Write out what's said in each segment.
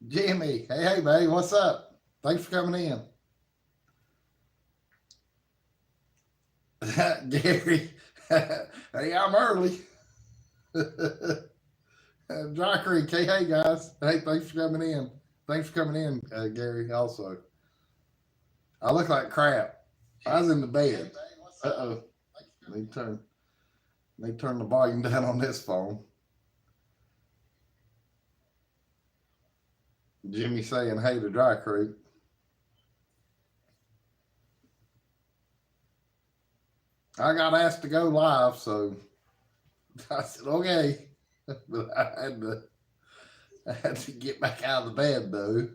Jimmy, hey, babe, what's up? Thanks for coming in. Gary, hey, I'm early. Dry Creek, hey, guys. Hey, thanks for coming in. Thanks for coming in, Gary, also. I look like crap. I was in the bed. Uh-oh. Need to turn, need to turn the volume down on this phone. Jimmy saying hey to Dry Creek. I got asked to go live, so I said, okay. But I had to get back out of the bed, though.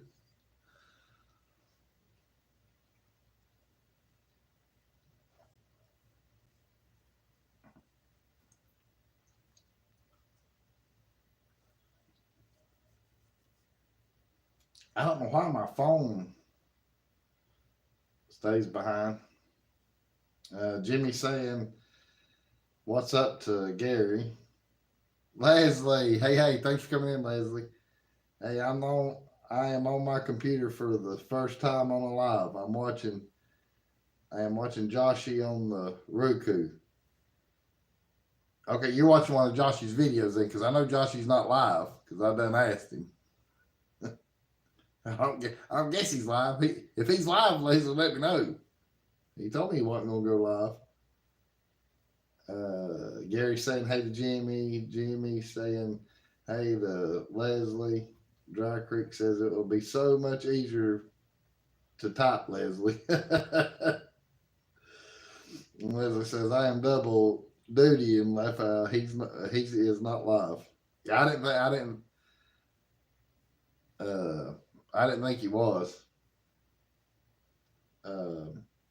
I don't know why my phone stays behind. Jimmy saying, what's up to Gary? Leslie, hey, thanks for coming in, Leslie. Hey, I am on my computer for the first time on a live. I am watching Joshy on the Roku. Okay, you're watching one of Joshy's videos then, because I know Joshy's not live, because I done asked him. I don't guess he's live. If he's live, Leslie, let me know. He told me he wasn't gonna go live. Gary saying hey to Jimmy. Jimmy saying hey to Leslie. Dry Creek says it will be so much easier to type, Leslie. Leslie says I am double duty and if he is not live. Yeah, uh, I didn't think he was. Uh,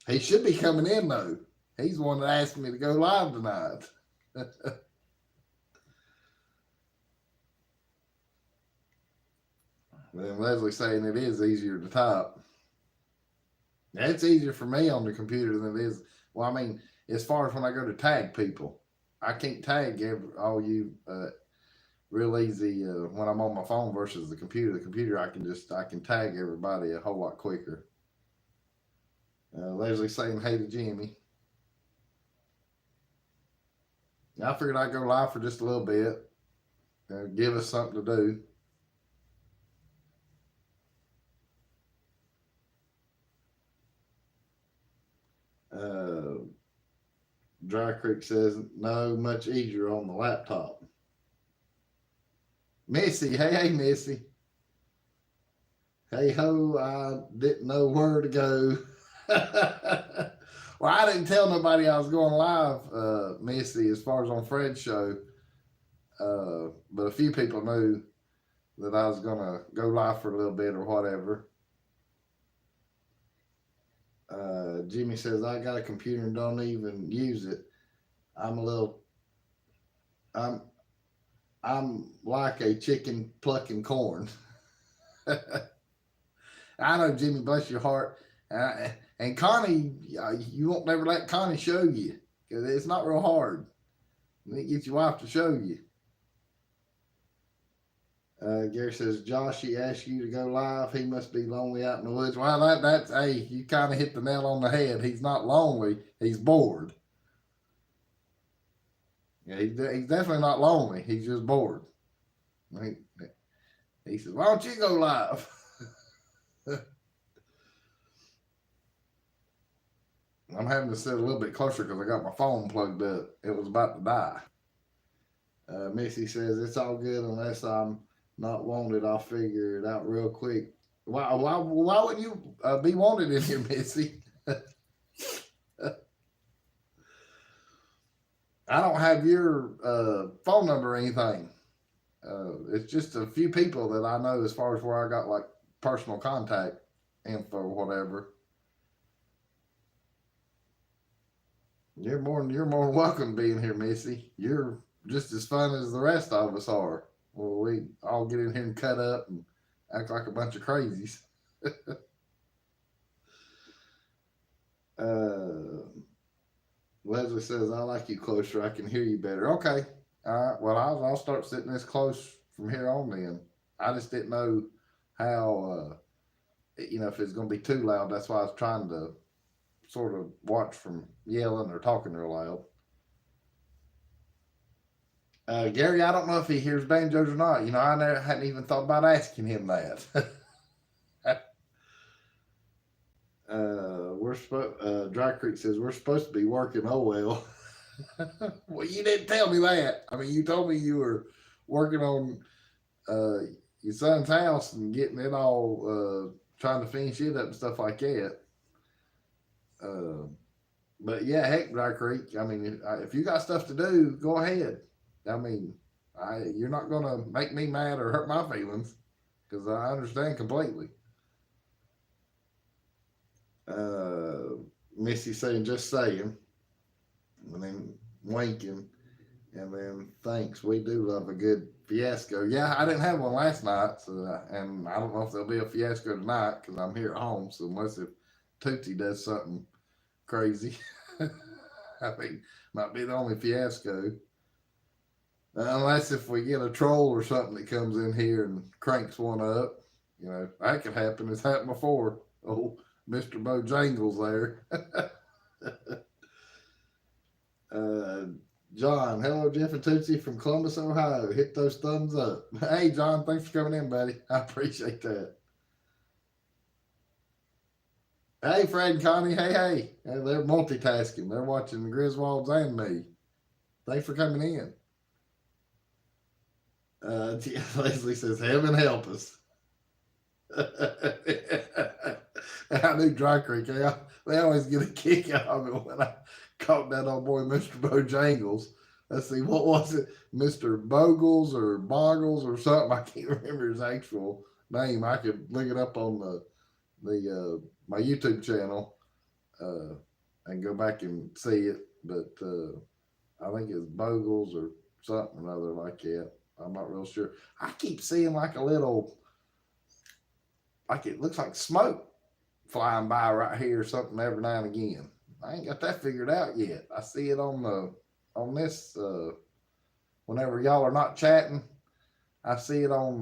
he should be coming in though. He's the one that asked me to go live tonight. Then Leslie saying it is easier to type. It's easier for me on the computer than it is. Well, I mean, as far as when I go to tag people, I can't tag all you real easy when I'm on my phone versus the computer. The computer, I can tag everybody a whole lot quicker. Leslie saying hey to Jimmy. I figured I'd go live for just a little bit, give us something to do. Uh, Dry Creek says no, much easier on the laptop. Missy, hey, Missy. Hey ho, I didn't know where to go. Well, I didn't tell nobody I was going live, Missy, as far as on Fred's show. But a few people knew that I was gonna go live for a little bit or whatever. Jimmy says I got a computer and don't even use it. I'm a little. I'm I'm like a chicken plucking corn. I know, Jimmy. Bless your heart. And Connie, you won't never let Connie show you because it's not real hard. Get your wife to show you. Gary says, Josh, he asked you to go live. He must be lonely out in the woods. Well, that's, hey, you kind of hit the nail on the head. He's not lonely. He's bored. Yeah, he's definitely not lonely. He's just bored. He, he says, why don't you go live? I'm having to sit a little bit closer because I got my phone plugged up. It was about to die. Missy says, it's all good unless I'm not wanted. I'll figure it out real quick. Why wouldn't you be wanted in here, Missy? I don't have your phone number or anything. It's just a few people that I know as far as where I got like personal contact info or whatever. You're more welcome being here, Missy. You're just as fun as the rest of us are. Well, we all get in here and cut up and act like a bunch of crazies. Uh, Leslie says, I like you closer. I can hear you better. Okay. All right. Well, I'll start sitting this close from here on then. I just didn't know how if it's going to be too loud. That's why I was trying to sort of watch from yelling or talking real loud. Gary, I don't know if he hears banjos or not. I hadn't even thought about asking him that. Dry Creek says we're supposed to be working. Oh well. Well, you didn't tell me that. I mean, you told me you were working on uh, your son's house and getting it all, trying to finish it up and stuff like that. Uh, but yeah, heck, Dry Creek. I mean, if you got stuff to do, go ahead. I mean, you're not gonna make me mad or hurt my feelings because I understand completely. Uh, Missy saying, just saying, and then winking, and then thanks. We do love a good fiasco. Yeah, I didn't have one last night, and I don't know if there'll be a fiasco tonight because I'm here at home. So unless if Tootsie does something crazy, I think might be the only fiasco. Unless if we get a troll or something that comes in here and cranks one up, that could happen. It's happened before. Oh, Mr. Bojangles there. uh, John, hello, Jeff and Tootsie from Columbus, Ohio. Hit those thumbs up. Hey, John, thanks for coming in, buddy. I appreciate that. Hey, Fred and Connie. Hey. They're multitasking. They're watching the Griswolds and me. Thanks for coming in. Leslie says, heaven help us. I knew Dry Creek. They always get a kick out of it when I caught that old boy, Mr. Bojangles. Let's see, what was it? Mr. Bogles or Boggles or something. I can't remember his actual name. I could look it up on the my YouTube channel and go back and see it. But I think it's Bogles or something or other like that. I'm not real sure. I keep seeing like a little, like it looks like smoke flying by right here or something every now and again. I ain't got that figured out yet. I see it on this whenever y'all are not chatting. I see it on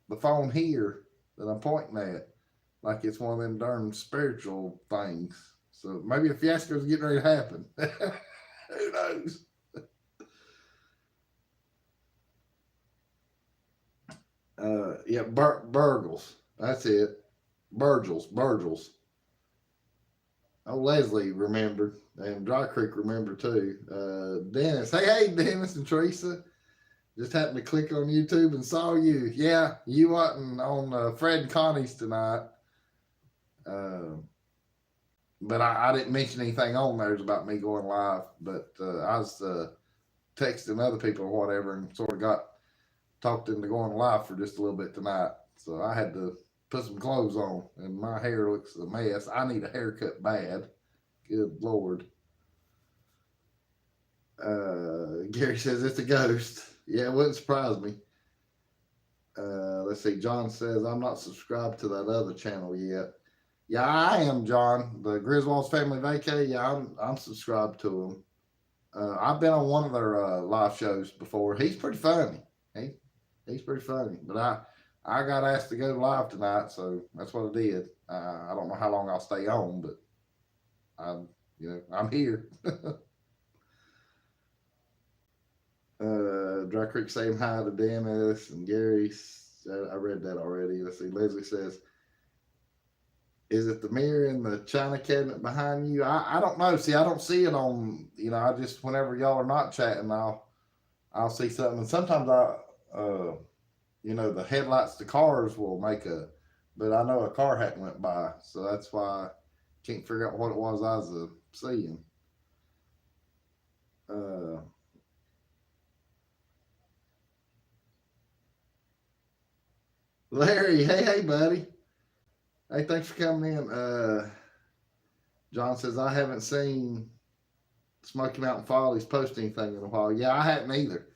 the phone here that I'm pointing at, like it's one of them darn spiritual things. So maybe a fiasco's getting ready to happen. Who knows? Yeah, Burgles. That's it. Burgles. Oh, Leslie remembered, and Dry Creek remembered too. Dennis, hey, Dennis and Teresa. Just happened to click on YouTube and saw you. Yeah, you wasn't on Fred and Connie's tonight. But I didn't mention anything on there about me going live. But I was texting other people or whatever and sort of got talked into going live for just a little bit tonight. So I had to put some clothes on, and my hair looks a mess. I need a haircut bad. Good Lord. Gary says it's a ghost. Yeah, it wouldn't surprise me. Let's see. John says I'm not subscribed to that other channel yet. Yeah, I am, John. The Griswolds Family Vacay. Yeah, I'm subscribed to him. I've been on one of their live shows before. He's pretty funny. He's pretty funny. But I got asked to go live tonight, so that's what I did. I don't know how long I'll stay on, but I'm here. Dry Creek saying hi to Dennis and Gary. I read that already. Let's see. Leslie says, is it the mirror in the china cabinet behind you? I don't know. See, I don't see it on, I just, whenever y'all are not chatting, I'll see something. And sometimes the headlights to cars will but I know a car hadn't went by. So that's why I can't figure out what it was I was seeing. Larry, hey, buddy. Hey, thanks for coming in. John says, I haven't seen Smoky Mountain Follies post anything in a while. Yeah, I hadn't either.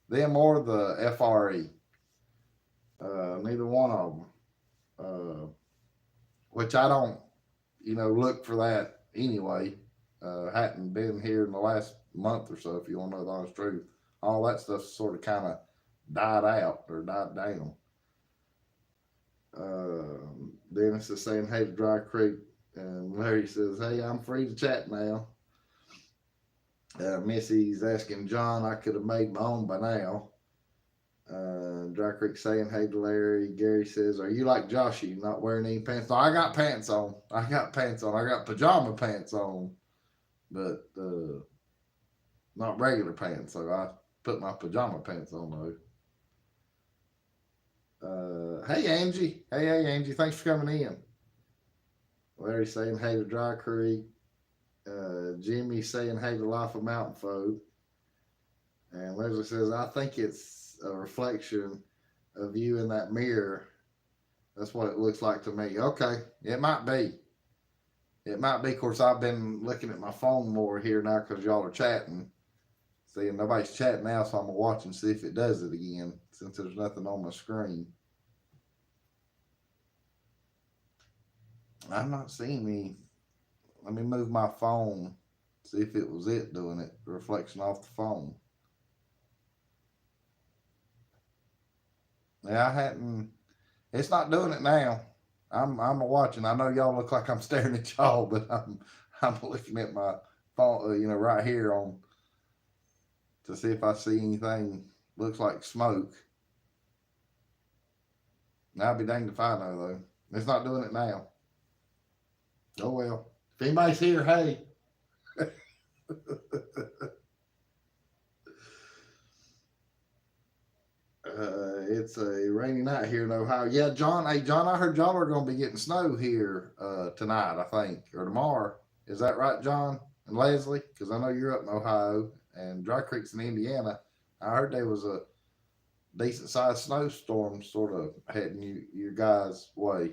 Them or the FRE. Neither one of them. Which I don't, look for that anyway. Hadn't been here in the last month or so, if you want to know the honest truth. All that stuff sort of kind of died out or died down. Dennis is saying, hey to Dry Creek. And Larry says, hey, I'm free to chat now. Missy's asking John, I could have made my own by now. Dry Creek saying, hey to Larry. Gary says, are you like Joshy, not wearing any pants? No, I got pants on. I got pajama pants on. But not regular pants. So I put my pajama pants on though. Hey Angie. Hey Angie. Thanks for coming in. Larry saying hey to Dry Creek. Jimmy saying hey to Life of Mountain Folk. And Leslie says, I think it's a reflection of you in that mirror. That's what it looks like to me. Okay. It might be. It might be. Of course, I've been looking at my phone more here now because y'all are chatting. See, nobody's chatting now, so I'm going to watch and see if it does it again since there's nothing on my screen. I'm not seeing any. Let me move my phone, see if it was it doing it, the reflection off the phone. Yeah, I hadn't. It's not doing it now. I'm watching. I know y'all look like I'm staring at y'all, but I'm looking at my phone, right here on to see if I see anything looks like smoke. I'll be danged if I know though. It's not doing it now. Oh well. If anybody's here, hey. It's a rainy night here in Ohio. Yeah, John. Hey, John, I heard y'all are going to be getting snow here tonight, I think, or tomorrow. Is that right, John and Leslie? Because I know you're up in Ohio and Dry Creek's in Indiana. I heard there was a decent sized snowstorm sort of heading your guys' way.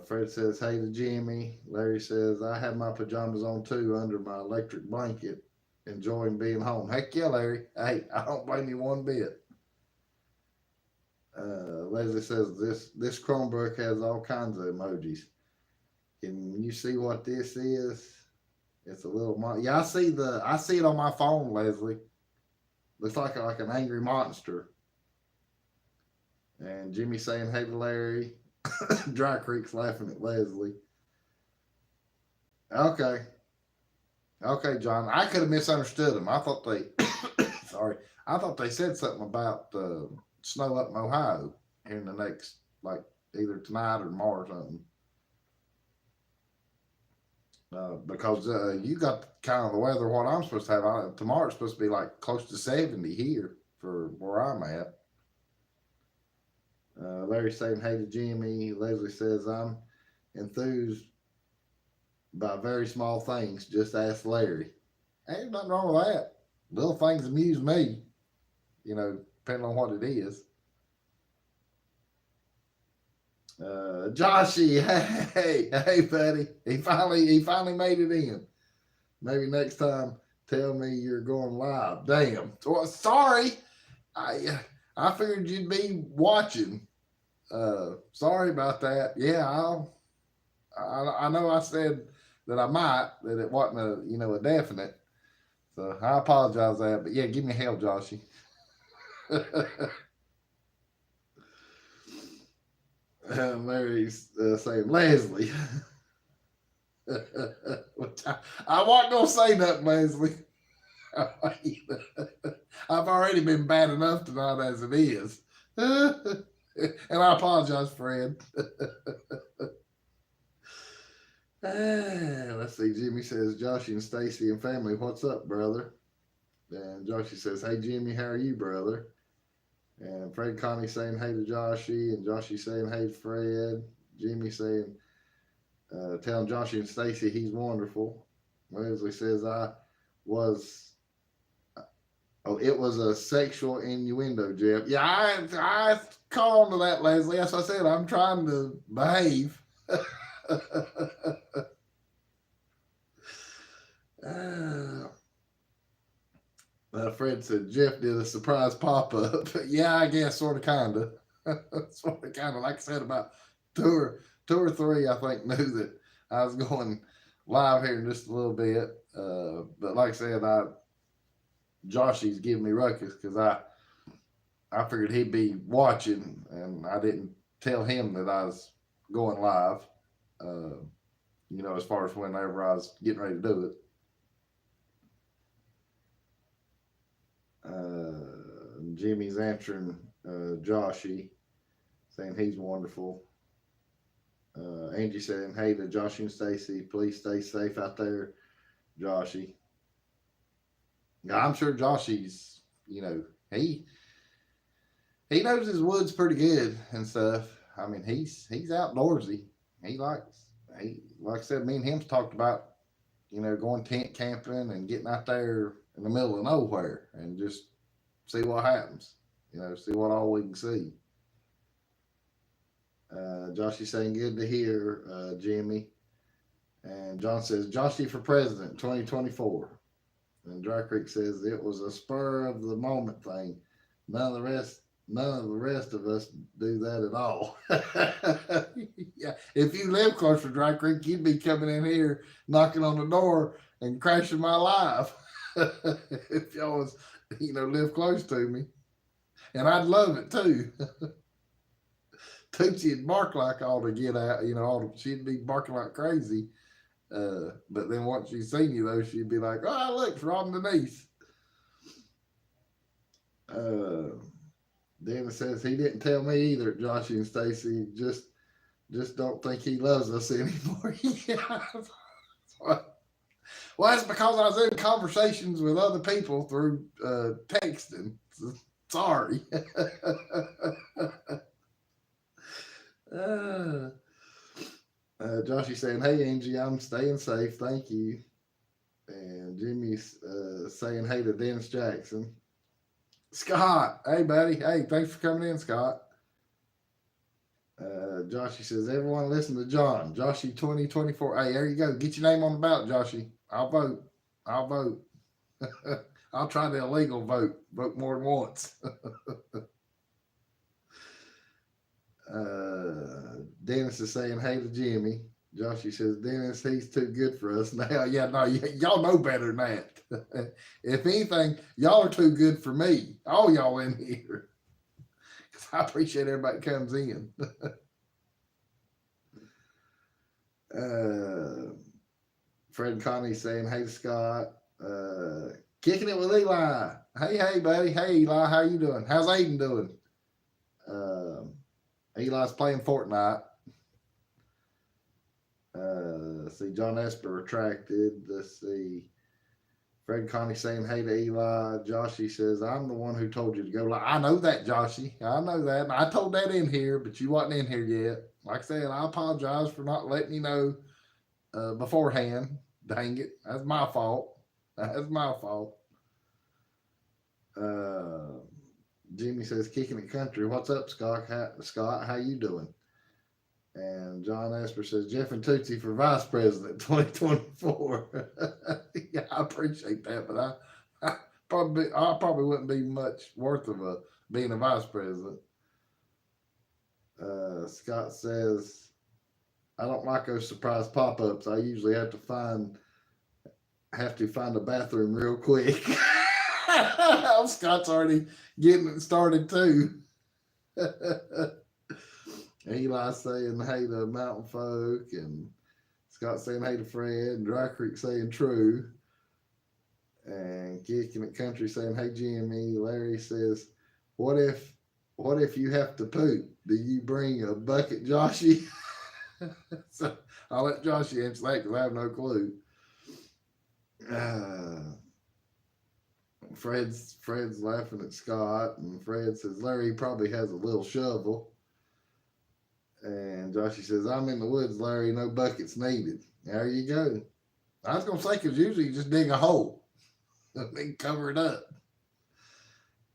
Fred says, hey to Jimmy. Larry says, I have my pajamas on too under my electric blanket, enjoying being home. Heck yeah, Larry. Hey, I don't blame you one bit. Leslie says, this Chromebook has all kinds of emojis. Can you see what this is? It's a little yeah. I see it on my phone, Leslie. Looks like an angry monster. And Jimmy saying, hey to Larry. Dry Creek's laughing at Leslie. Okay, John. I could have misunderstood them. I thought they, sorry, I thought they said something about snow up in Ohio here in the next, like either tonight or tomorrow or something. Because you got kind of the weather what I'm supposed to have. Tomorrow's supposed to be like close to 70 here for where I'm at. Larry saying hey to Jimmy. Leslie says I'm enthused by very small things. Just ask Larry. Ain't nothing wrong with that. Little things amuse me, depending on what it is. Joshy, hey, buddy. He finally made it in. Maybe next time, tell me you're going live. Damn. Well, sorry. I figured you'd be watching. Sorry about that. Yeah, I know I said that I might, that it wasn't a definite. So I apologize for that. But yeah, give me hell, Joshy. Mary's saying, Leslie. I wasn't going to say nothing, Leslie. I've already been bad enough tonight as it is. And I apologize, Fred. Let's see. Jimmy says, Joshy and Stacy and family, what's up, brother? And Joshy says, hey, Jimmy, how are you, brother? And Fred Connie saying, hey to Joshy. And Joshy saying, hey, Fred. Jimmy saying, telling Joshy and Stacy he's wonderful. Leslie says, it was a sexual innuendo, Jeff. Yeah, I caught on to that, Leslie. As I said, I'm trying to behave. Fred said Jeff did a surprise pop-up. Yeah, I guess sort of, kind of. Sort of, kind of. Like I said, about two or three, I think, knew that I was going live here in just a little bit. But like I said, Joshy's giving me ruckus because I figured he'd be watching, and I didn't tell him that I was going live. As far as whenever I was getting ready to do it. Jimmy's answering Joshy, saying he's wonderful. Angie saying, hey to Joshy and Stacy, please stay safe out there, Joshy. Yeah, I'm sure Joshy's, he knows his woods pretty good and stuff. I mean, he's outdoorsy. Like I said, me and him's talked about, going tent camping and getting out there in the middle of nowhere and just see what happens. See what all we can see. Joshy saying, good to hear, Jimmy. And John says, Joshy for president 2024. And Dry Creek says it was a spur of the moment thing. None of the rest of us do that at all. Yeah, if you live close to Dry Creek, you'd be coming in here, knocking on the door, and crashing my life. If y'all was, live close to me, and I'd love it too. Tootsie'd bark like all to get out, she'd be barking like crazy. But then once she'd seen you, though, she'd be like, oh, look, it's Rob and Denise. Dennis says he didn't tell me either, Joshy and Stacy. Just don't think he loves us anymore. Yeah. Well, that's because I was in conversations with other people through texting. Sorry. Joshy saying, hey, Angie, I'm staying safe. Thank you. And Jimmy's saying, hey to Dennis Jackson. Scott, hey, buddy. Hey, thanks for coming in, Scott. Joshy says, everyone listen to John. Joshy 2024. Hey, there you go. Get your name on the ballot, Joshy. I'll vote. I'll try the illegal vote. Vote more than once. Dennis is saying, hey to Jimmy. Joshy says, Dennis, he's too good for us now. Yeah, no, y'all know better than that. If anything, y'all are too good for me. All y'all in here. Because I appreciate everybody comes in. Fred and Connie saying, hey, Scott. Kicking it with Eli. Hey, buddy. Hey, Eli, how you doing? How's Aiden doing? Eli's playing Fortnite. See, John Esper retracted. Let's see. Fred Connie saying, hey to Eli. Joshy says, I'm the one who told you to go. I know that, Joshy. I know that. I told that in here, but you wasn't in here yet. Like I said, I apologize for not letting you know beforehand. Dang it. That's my fault. Jimmy says, kicking it country. What's up, Scott? How you doing? And John Esper says, Jeff and Tootsie for vice president 2024. Yeah, I appreciate that, but I probably wouldn't be much worth of being a vice president. Scott says, I don't like those surprise pop-ups. I usually have to find a bathroom real quick. Scott's already getting it started too. Eli saying hey to Mountain Folk, and Scott saying hey to Fred, and Dry Creek saying true, and Kicking It Country saying hey Jimmy. Larry says, what if you have to poop? Do you bring a bucket, Joshy? So I'll let Joshy answer that because I have no clue. Fred's laughing at Scott, and Fred says Larry probably has a little shovel. And Joshy says, I'm in the woods, Larry, no buckets needed. There you go. I was going to say, because usually you just dig a hole and then cover it up.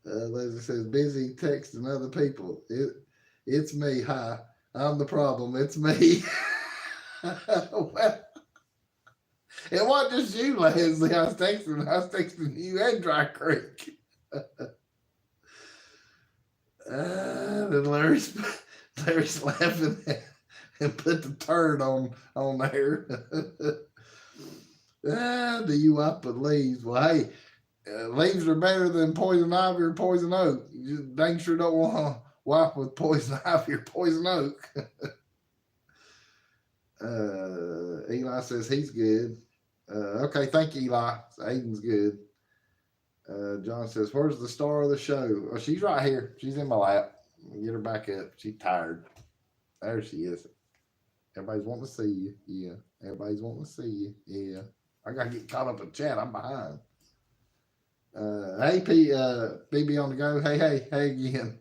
Leslie says, busy texting other people. It's me. Hi. I'm the problem. It's me. Well, it wasn't just you, Leslie. I was texting you and Dry Creek. Then Larry's laughing and put the turd on there. Do you wipe the leaves? Well, hey, Leaves are better than poison ivy or poison oak. You just dang sure don't want to wipe with poison ivy or poison oak. Eli says he's good. Okay, thank you, Eli. Aiden's good. John says, "Where's the star of the show?" Oh, she's right here. She's in my lap. Get her back up. She's tired. There she is. Everybody's wanting to see you. Yeah. Everybody's wanting to see you. Yeah. I gotta get caught up in chat. I'm behind. Hey, BB on the go. Hey again.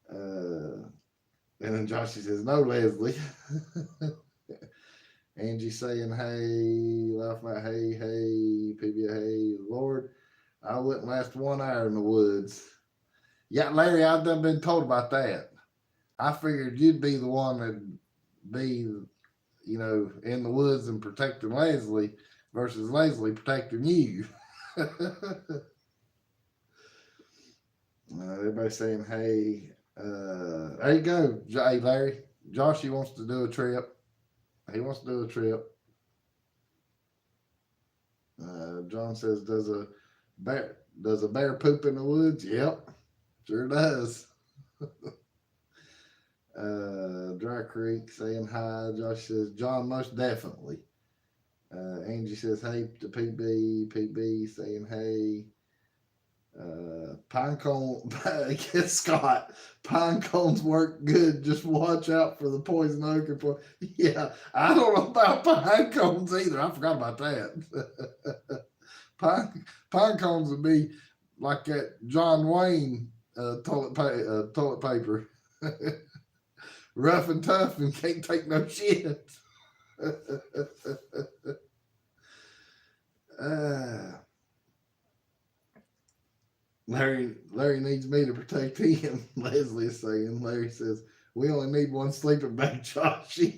And then Joshy says, "No, Leslie." Angie saying, "Hey," laughing at, hey, PB, hey, Lord, I wouldn't last 1 hour in the woods. Yeah, Larry, I've done been told about that. I figured you'd be the one that'd be, in the woods and protecting Leslie versus Leslie protecting you. Everybody's saying, hey, there you go. Hey, Larry. Joshy wants to do a trip. He wants to do a trip. John says, does a bear poop in the woods? Yep, sure does. Dry Creek saying hi. Josh says, John, most definitely. Angie says, hey to PB saying, hey. Pinecone, Scott, pine cones work good. Just watch out for the poison oak. Yeah, I don't know about pine cones either. I forgot about that. Pine cones would be like that John Wayne toilet paper. Rough and tough and can't take no shit. Larry needs me to protect him. Leslie is saying. Larry says, we only need one sleeping bag, Joshy.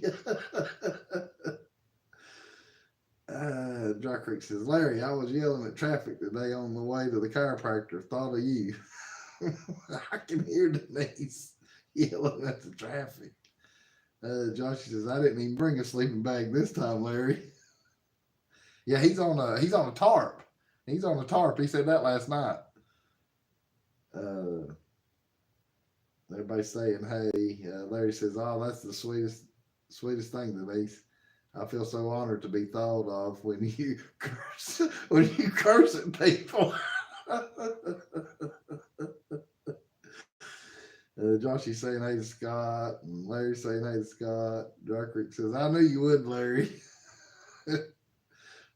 Dry Creek says, Larry, I was yelling at traffic today on the way to the chiropractor. Thought of you. I can hear Denise yelling at the traffic. Joshy says, I didn't even bring a sleeping bag this time, Larry. Yeah, he's on a tarp. He's on a tarp. He said that last night. Everybody's saying, hey, Larry says, oh, that's the sweetest thing, Denise. I feel so honored to be thought of when you curse at people. Joshy's saying hey to Scott, and Larry's saying hey to Scott. Dry Creek says, I knew you would, Larry.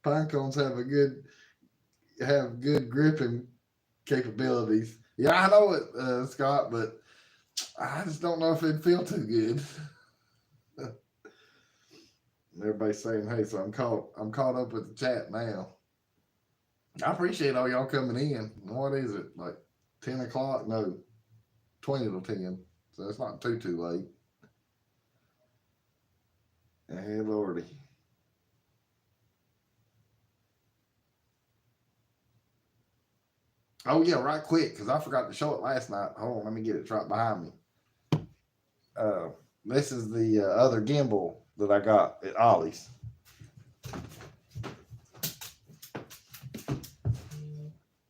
Pine cones have good gripping capabilities. Yeah, I know it, Scott, but I just don't know if it'd feel too good. Everybody's saying, hey, so I'm caught up with the chat now. I appreciate all y'all coming in. What is it? Like 10 o'clock? No, 20 to 10. So it's not too late. Hey, Lordy. Oh, yeah, right quick, because I forgot to show it last night. Hold on, let me get it right behind me. This is the other gimbal that I got at Ollie's.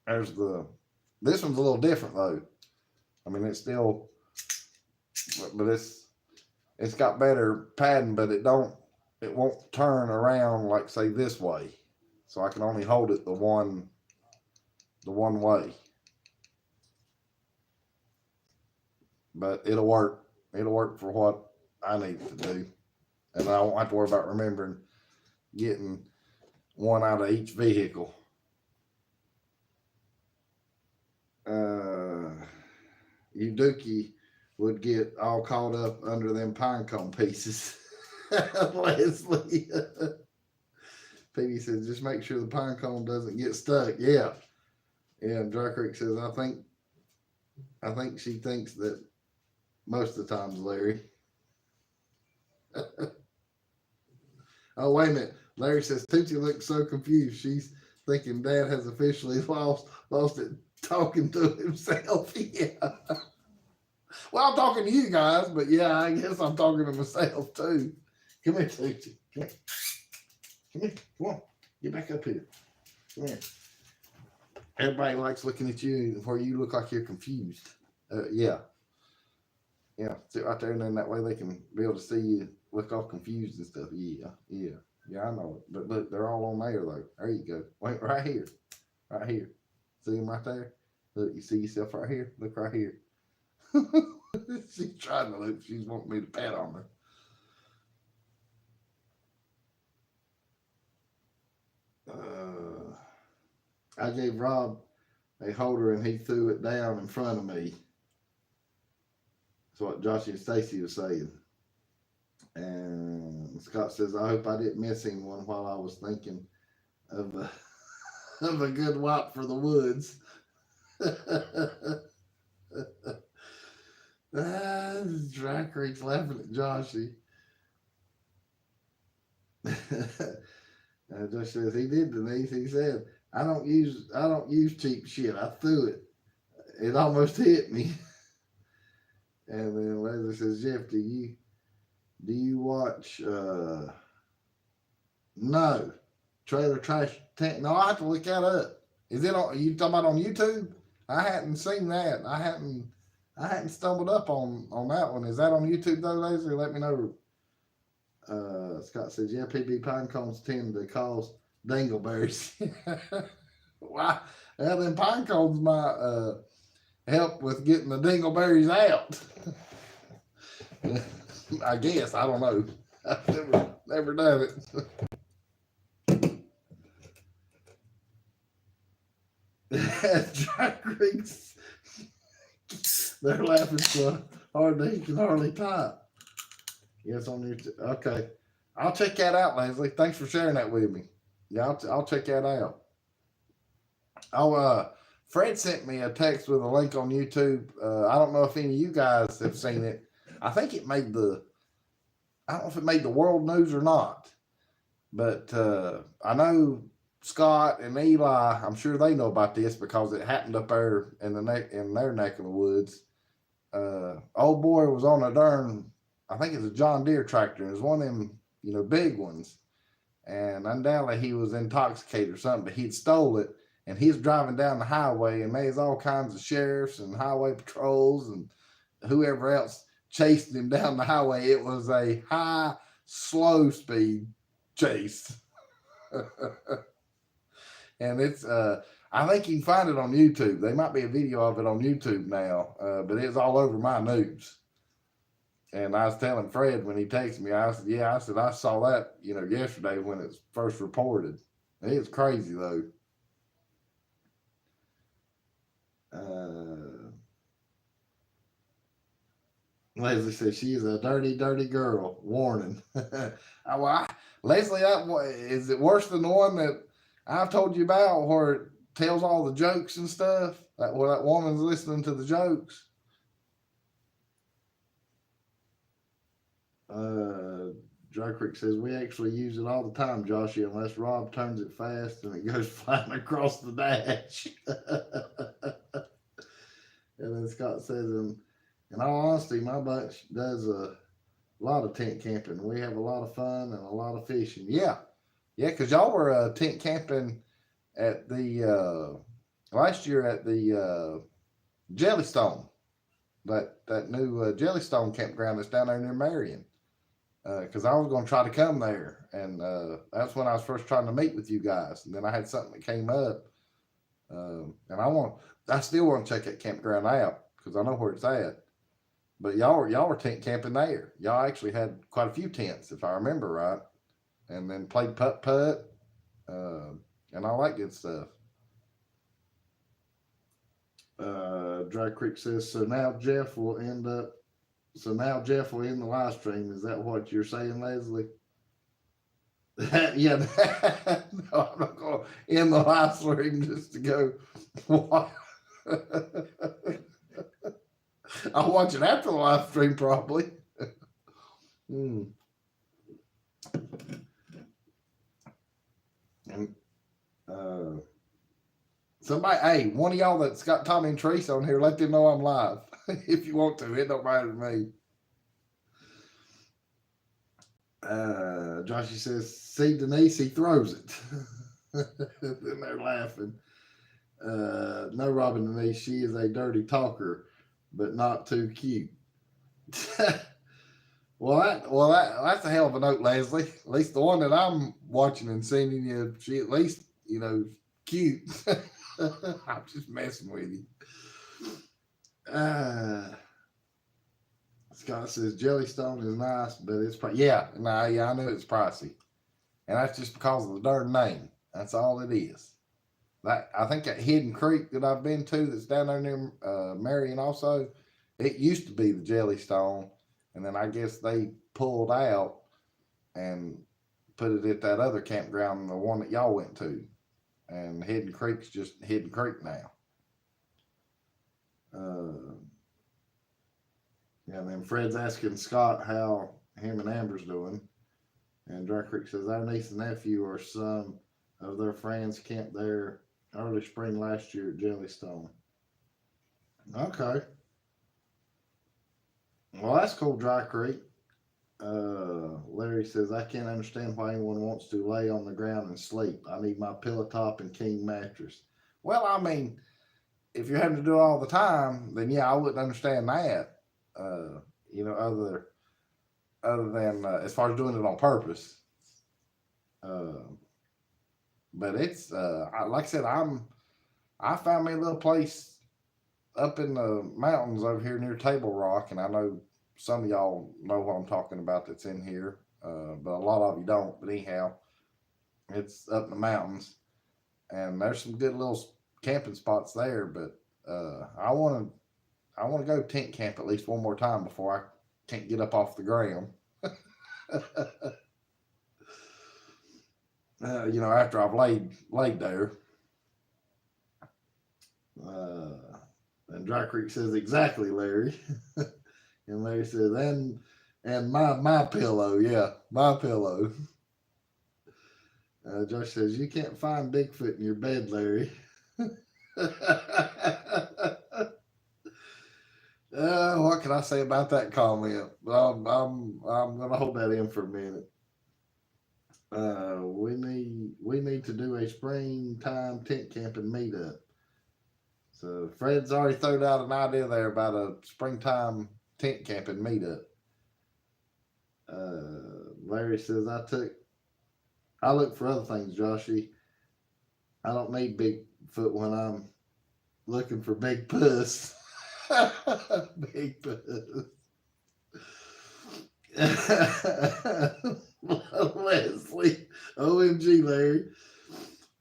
This one's a little different though. I mean, it's still, but it's got better padding, but it won't turn around like say this way. So I can only hold it the one way. But it'll work. It'll work for what I need to do. And I won't have to worry about remembering getting one out of each vehicle. Dookie would get all caught up under them pine cone pieces. Leslie. Peggy says, just make sure the pine cone doesn't get stuck. Yeah. Yeah, Dry Creek says, I think she thinks that most of the times, Larry. Oh, wait a minute. Larry says, Tootsie looks so confused. She's thinking Dad has officially lost it talking to himself. Yeah. Well, I'm talking to you guys, but yeah, I guess I'm talking to myself too. Come here, Tootsie. Come here. Come on. Get back up here. Come here. Everybody likes looking at you where you look like you're confused. Yeah. Yeah. Sit right there, and then that way they can be able to see you look all confused and stuff. Yeah. Yeah. Yeah, I know it. But look, they're all on there, though. There you go. Wait, right here. Right here. See them right there? Look, you see yourself right here? Look right here. She's trying to look. She's wanting me to pat on her. I gave Rob a holder and he threw it down in front of me. That's what Josh and Stacy was saying. And Scott says, I hope I didn't miss anyone while I was thinking of a, of a good wipe for the woods. Dry Creek's laughing at Joshy. Josh says he did, Denise. He said, I don't use cheap shit. I threw it. It almost hit me. And then Leslie says, Jeff, do you watch no. Trailer Trash Tank? No, I have to look that up. Is it on, you talking about on YouTube? I hadn't seen that. I hadn't stumbled up on that one. Is that on YouTube though, Leslie? Let me know. Scott says, yeah, PB pine cones tend to cause dingleberries. Why? Well, then pine cones might help with getting the dingleberries out. I guess. I don't know. I've never done it. Dry Creeks. They're laughing so hard they can hardly type. Yes, on your okay. I'll check that out, Leslie. Thanks for sharing that with me. Yeah, I'll check that out. Fred sent me a text with a link on YouTube. I don't know if any of you guys have seen it. I think it made I don't know if it made the world news or not, but I know Scott and Eli, I'm sure they know about this because it happened up there in their neck of the woods. Old boy was on a darn, I think it's a John Deere tractor. It was one of them, big ones. And undoubtedly he was intoxicated or something, but he'd stole it. And he's driving down the highway, and there's all kinds of sheriffs and highway patrols and whoever else chased him down the highway. It was a high, slow speed chase. And it's, I think you can find it on YouTube. There might be a video of it on YouTube now, but it's all over my news. And I was telling Fred when he texted me, I said, I saw that, yesterday when it's first reported. It's crazy though. Leslie says she's a dirty, dirty girl. Warning. Leslie, is it worse than the one that I've told you about where it tells all the jokes and stuff? Where that woman's listening to the jokes? Dry Creek says we actually use it all the time, Joshy, unless Rob turns it fast and it goes flying across the dash. And then Scott says, in all honesty, my bunch does a lot of tent camping. We have a lot of fun and a lot of fishing. Yeah, because y'all were tent camping at the last year at the Jellystone, that new Jellystone campground that's down there near Marion. Because I was going to try to come there, and that's when I was first trying to meet with you guys. And then I had something that came up, and I still want to check that campground out because I know where it's at. But y'all were tent camping there. Y'all actually had quite a few tents, if I remember right, and then played putt, and all that good stuff. Dry Creek says, so now Jeff will end the live stream. Is that what you're saying, Leslie? Yeah. No, I'm not going to end the live stream just to go. What? I'll watch it after the live stream probably. And somebody, hey, one of y'all that's got Tommy and Teresa on here, let them know I'm live. If you want to, it don't matter to me. Joshy says, see Denise, he throws it. Then they're laughing. No, Robin Denise, she is a dirty talker, but not too cute. That's a hell of a note, Leslie. At least the one that I'm watching and sending you, she at least cute. I'm just messing with you. Scott says Jellystone is nice, but it's yeah, I knew it's pricey, and that's just because of the darn name. That's all it is. I think that Hidden Creek that I've been to, that's down there near Marion, also, it used to be the Jellystone, and then I guess they pulled out and put it at that other campground, the one that y'all went to, and Hidden Creek's just Hidden Creek now. Yeah, and then Fred's asking Scott how him and Amber's doing. And Dry Creek says, our niece and nephew or some of their friends camped there early spring last year at Jellystone. Okay. Well, that's cool, Dry Creek. Larry says, I can't understand why anyone wants to lay on the ground and sleep. I need my pillow top and king mattress. Well, I mean, if you're having to do it all the time, then yeah, I wouldn't understand that. Other than as far as doing it on purpose. But it's like I said, I found me a little place up in the mountains over here near Table Rock, and I know some of y'all know what I'm talking about that's in here, but a lot of you don't. But anyhow, it's up in the mountains, and there's some good little camping spots there. But I want to go tent camp at least one more time before I can't get up off the ground. After I've laid there. And Dry Creek says, exactly, Larry. And Larry says, and my pillow, yeah, my pillow. Josh says, you can't find Bigfoot in your bed, Larry. What can I say about that comment? I'm gonna hold that in for a minute. We need to do a springtime tent camping meetup. So Fred's already thrown out an idea there about a springtime tent camping meetup. Larry says I look for other things, Joshy. I don't need Bigfoot when I'm looking for big puss. Big puss. Leslie, OMG, Larry.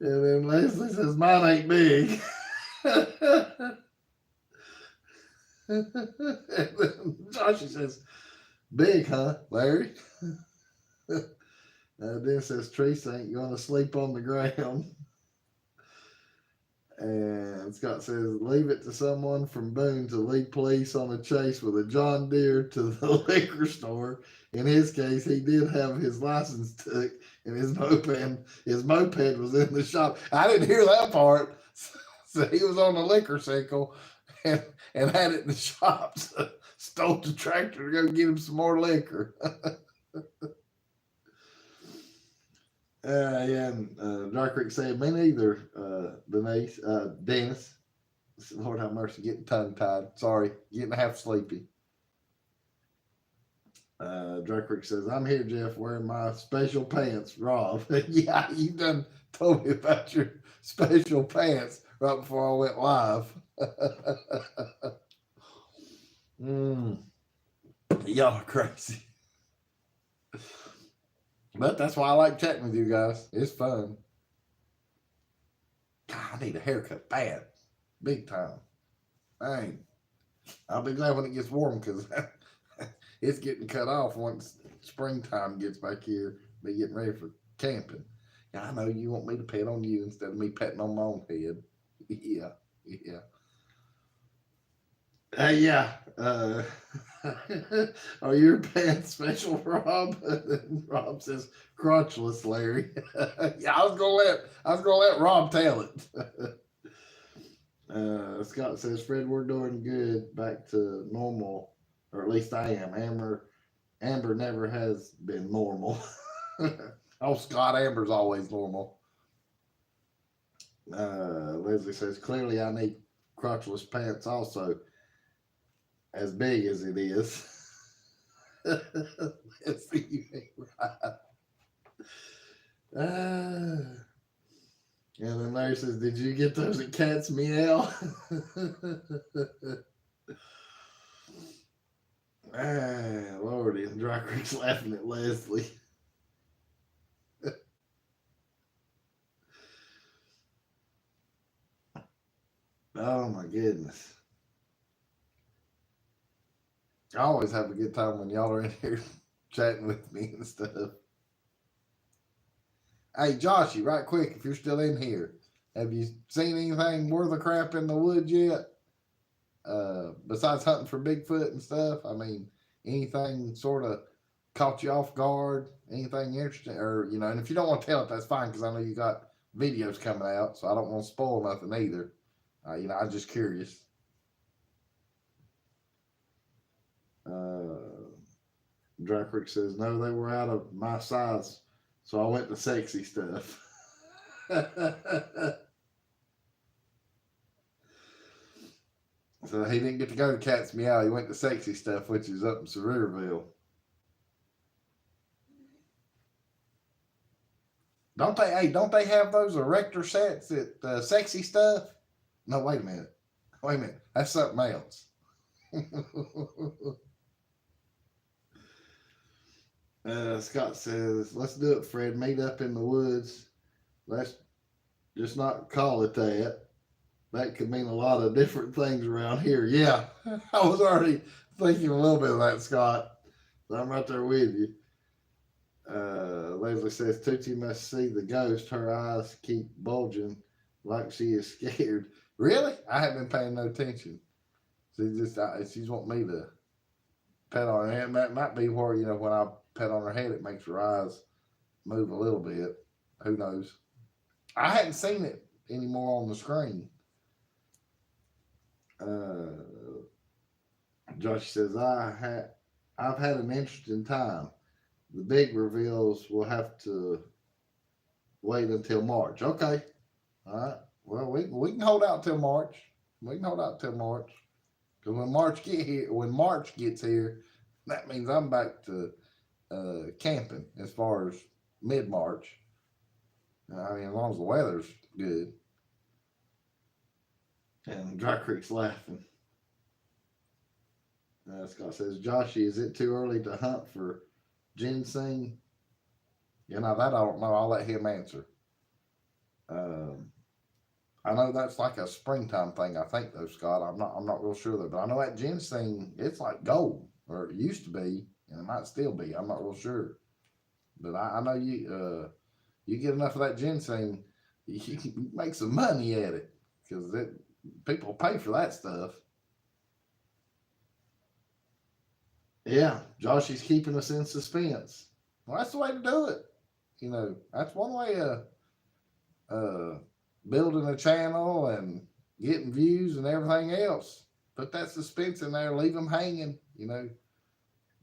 And then Leslie says, mine ain't big. And then Joshy says, big, huh, Larry? Then says, Teresa ain't going to sleep on the ground. And Scott says, leave it to someone from Boone to lead police on a chase with a John Deere to the liquor store. In his case, he did have his license took, and his moped was in the shop. I didn't hear that part. So he was on the liquor cycle and had it in the shop. So stole the tractor to go get him some more liquor. And Dry Creek said, me neither, Dennis. Lord have mercy, getting tongue tied. Sorry, getting half sleepy. Dry Creek says, I'm here, Jeff, wearing my special pants, Rob. Yeah, you done told me about your special pants right before I went live. Y'all are crazy. But that's why I like chatting with you guys. It's fun. God, I need a haircut bad. Big time. Dang. I'll be glad when it gets warm because it's getting cut off once springtime gets back here. Be getting ready for camping. Yeah, I know you want me to pet on you instead of me petting on my own head. Yeah. Yeah. Are your pants special, Rob? Rob says crotchless, Larry. Yeah, I was gonna let Rob tell it. Scott says, Fred, we're doing good, back to normal, or at least I am. Amber never has been normal. Oh, Scott, Amber's always normal. Leslie says, clearly I need crotchless pants also, as big as it is. Let's see, you ain't right. And then Larry says, did you get those at Cat's Meow? Lordy, and Dry Creek's laughing at Leslie. Oh my goodness. I always have a good time when y'all are in here chatting with me and stuff. Hey, Joshy, right quick, if you're still in here, have you seen anything worth a crap in the woods yet? Besides hunting for Bigfoot and stuff? I mean, anything sort of caught you off guard? Anything interesting? Or, and if you don't want to tell it, that's fine, because I know you got videos coming out, so I don't want to spoil nothing either. I'm just curious. Dry Creek says, no, they were out of my size, so I went to sexy stuff. So he didn't get to go to Cat's Meow. He went to sexy stuff, which is up in Sarirville. Don't they have those erector sets at sexy stuff? No, wait a minute. That's something else. Scott says, let's do it, Fred. Meet up in the woods. Let's just not call it that. That could mean a lot of different things around here. Yeah, I was already thinking a little bit of that, Scott. So I'm right there with you. Leslie says, Tootsie must see the ghost. Her eyes keep bulging like she is scared. Really? I haven't been paying no attention. She's wanting me to pet on her head. That might be where, when I pet on her head, it makes her eyes move a little bit. Who knows? I hadn't seen it anymore on the screen. Josh says, I've had an interesting time. The big reveals will have to wait until March. Okay. All right. Well, we can hold out till March. Because when March gets here, that means I'm back to camping as far as mid-March. I mean, as long as the weather's good. And Dry Creek's laughing. Scott says, Joshy, is it too early to hunt for ginseng? That I don't know. I'll let him answer. I know that's like a springtime thing, I think, though, Scott. I'm not real sure though, but I know that ginseng, it's like gold, or it used to be, and it might still be. I'm not real sure, but I know you get enough of that ginseng, you can make some money at it, because people pay for that stuff. Yeah, Josh is keeping us in suspense. Well, that's the way to do it. That's one way of building a channel and getting views and everything else. Put that suspense in there, leave them hanging,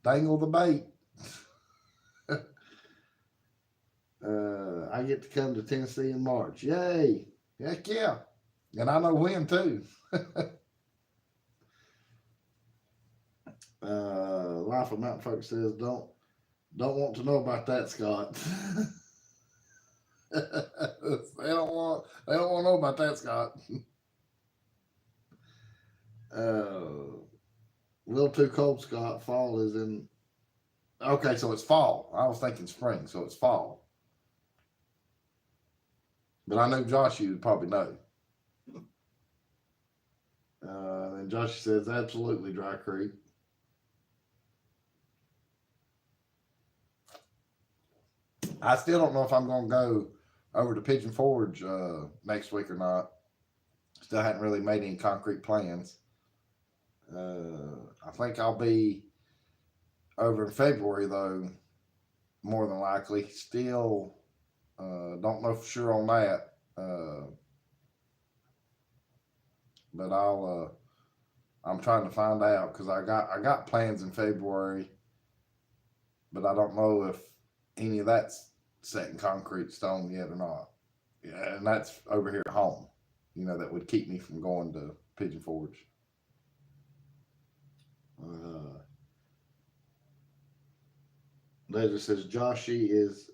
dangle the bait. I get to come to Tennessee in March. Yay. Heck yeah. And I know when too. Life of Mountain Folk says, don't want to know about that, Scott. They don't want to know about that, Scott. A little too cold, Scott. Fall is in. Okay, so it's fall. I was thinking spring, so it's fall. But I know Josh, you would probably know. And Josh says, absolutely, Dry Creek. I still don't know if I'm going to go over to Pigeon Forge next week or not. Still hadn't really made any concrete plans. I think I'll be over in February, though, more than likely. Still don't know for sure on that. But I'm trying to find out, because I got plans in February, but I don't know if any of that's set in concrete stone yet or not. Yeah, and that's over here at home. That would keep me from going to Pigeon Forge. Uh, Leslie says Joshy is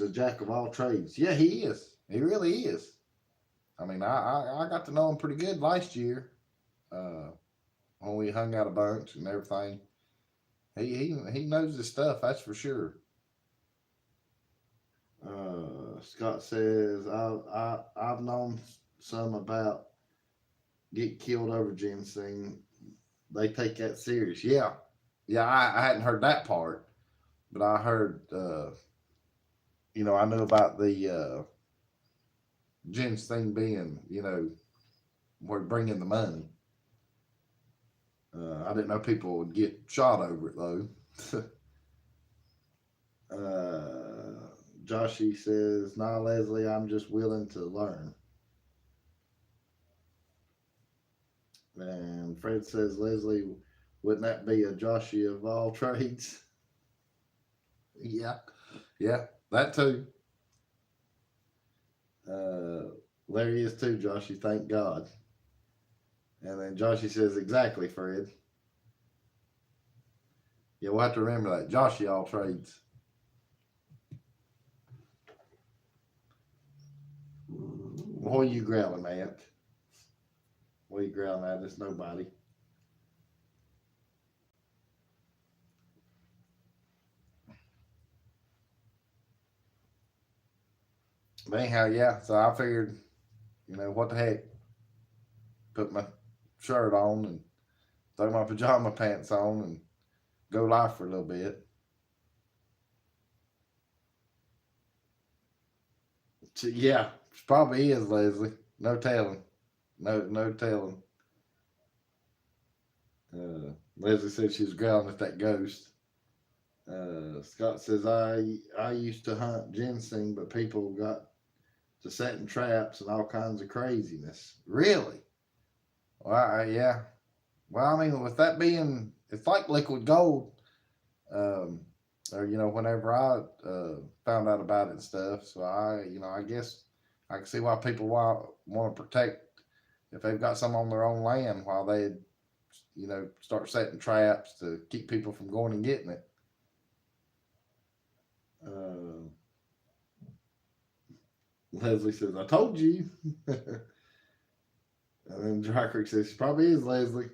a jack of all trades. Yeah, he is. He really is. I mean, I got to know him pretty good last year uh, when we hung out a bunch and everything. He knows his stuff. That's for sure. Scott says I've known some about get killed over ginseng. They take that serious. Yeah, yeah. I hadn't heard that part, but I heard. I knew about the ginseng being where bringing the money. I didn't know people would get shot over it though. Joshy says, "Nah, Leslie, I'm just willing to learn." And Fred says, "Leslie, wouldn't that be a Joshy of all trades?" Yeah, yeah, that too. Larry is too, Joshy. Thank God. And then Joshy says, "Exactly, Fred." Yeah, we'll have to remember that. Joshy all trades. What are you growling at? What are you growling at? It's nobody. But anyhow, yeah. So I figured, what the heck? Put my shirt on and throw my pajama pants on and go live for a little bit. So, yeah, probably is Leslie. No telling. No telling. Leslie said she was growling at that ghost. Scott says I used to hunt ginseng, but people got to setting traps and all kinds of craziness. Really? Well, yeah. Well, I mean, with that being, it's like liquid gold. Um, or whenever I found out about it and stuff, so I guess I can see why people want to protect if they've got some on their own land while they start setting traps to keep people from going and getting it. Uh, Leslie says, "I told you." And then Dry Creek says, "She probably is Leslie."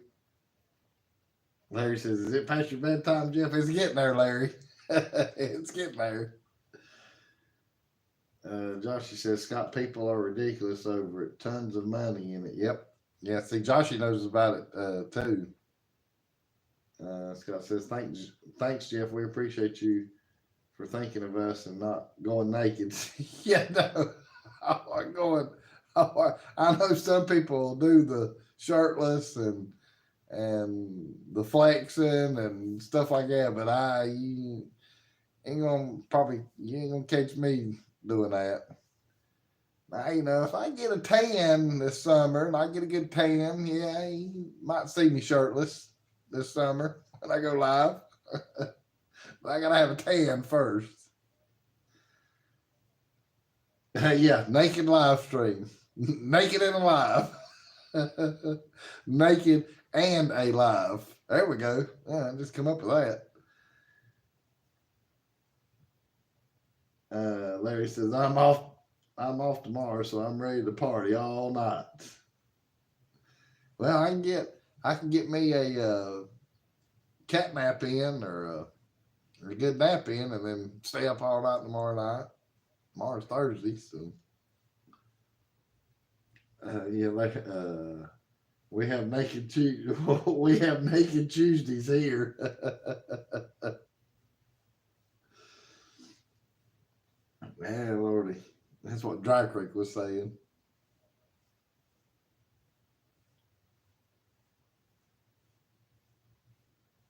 Larry says, "Is it past your bedtime, Jeff?" It's getting there, Larry. It's getting there. Joshy says, "Scott, people are ridiculous over it. Tons of money in it." Yep. Yeah, see, Joshy knows about it too. Scott says, thanks, Jeff. We appreciate you for thinking of us and not going naked." Yeah, no. I'm going. I know some people do the shirtless and the flexing and stuff like that, but you ain't gonna catch me doing that. Now, if I get a tan this summer and I get a good tan, yeah, you might see me shirtless this summer when I go live. But I gotta have a tan first. Yeah, naked live stream. Naked and alive. Naked and alive. There we go. Yeah, I just come up with that. Larry says, I'm off tomorrow, so I'm ready to party all night. Well, I can get me a cat nap in or a good nap in, and then stay up all night tomorrow night. Tomorrow's Thursday, so yeah, like we have we have naked Tuesdays here. Man, Lordy, that's what Dry Creek was saying.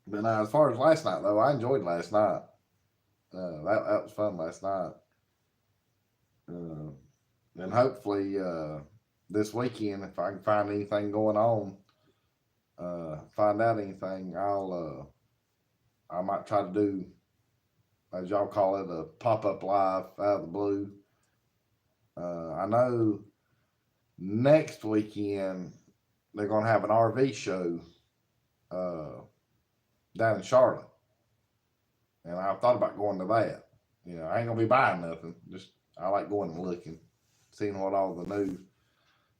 But now, as far as last night though, I enjoyed last night. That was fun last night. Uh, and hopefully this weekend, if I can find anything going on, find out anything, I might try to do, as y'all call it, a pop up live out of the blue. I know next weekend they're going to have an RV show down in Charlotte, and I thought about going to that. I ain't gonna be buying nothing. Just I like going and looking, seeing what all the